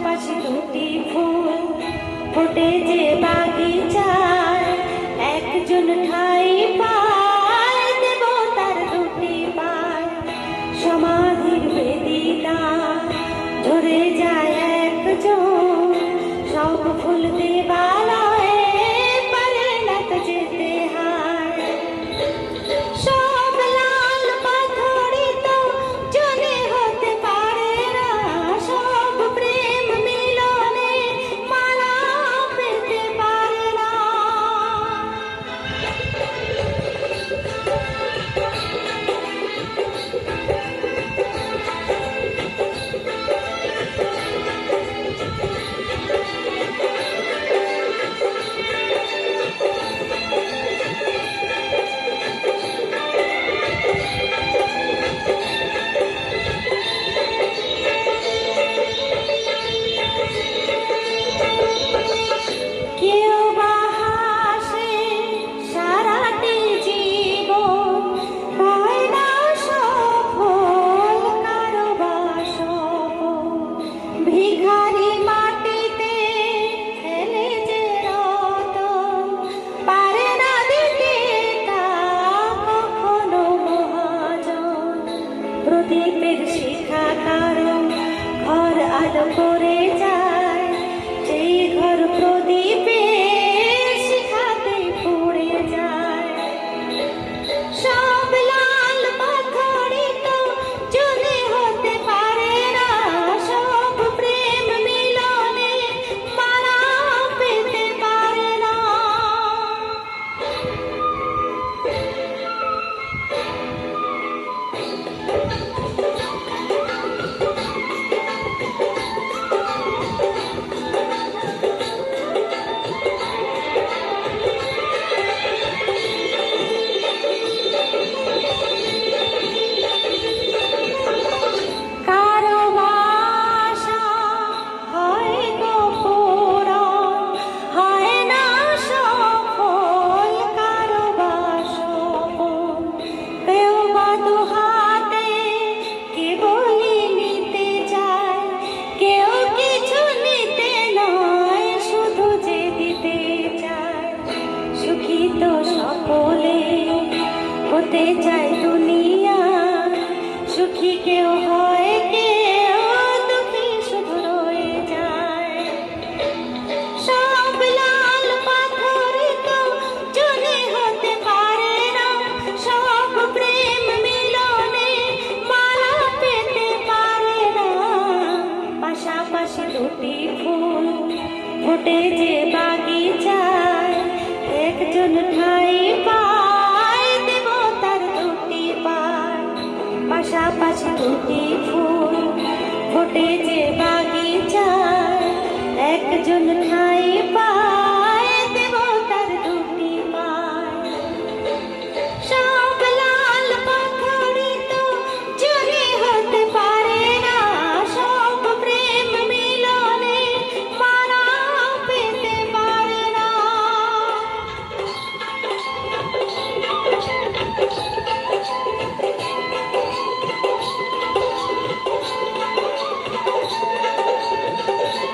পাশাপাশি দুটি ফুল ফোটে যে বাগিচায়, একজন ঠাই পায় দেব তার দুটি পায়। সমাধির বেদিটা ঝরে যায় একজন, সব ফুল দেবালয়ে পারে না তো যেতে হায়। সব লাল পাথরই তো জলে হতে পারে না, সব প্রেম মিলনে মালা পেতে পারে না। কেউ বা হাসে সারাটি জীবন, হয় না সফল কারো বা সফল। ভিখারি মাটিতে ফেলে যে রতন, পারে না দিতে তা কখনো মহাজন। প্রদীপের শিখা কারো ঘর আলো করে যায়, সেই ঘর প্রদীপের শিখাতে পুড়ে যায়। সব লাল পাথরই তো জলে হতে পারে না, সব প্রেম মিলনে মালা পেতে পারে না। কারো বাসা হয় গোপূরণ, হয় না সফল কারো বা সফল। কেউ বা দুহাতে কেবলই নিতে চায়, কেউ কিছু নিতে নয় শুধু যে দিতে চায়। সুখী তো সকলে হতে চায় দুনিয়া, সুখী কেউ হয় কেউ দুঃখী শুধু রয়ে যায়। সব লাল পাথরই তো জলে হতে পারে না, সব প্রেম মিলনে মালা পেতে পারে না। পাশাপাশি দুটি ফুল ফোটে যে বাগিচায়, একজন ঠাই পায় দেব তার দুটি পায়। পাশাপাশি দুটি ফুল ফোটে যে বাগিচায়, একজন ঠাই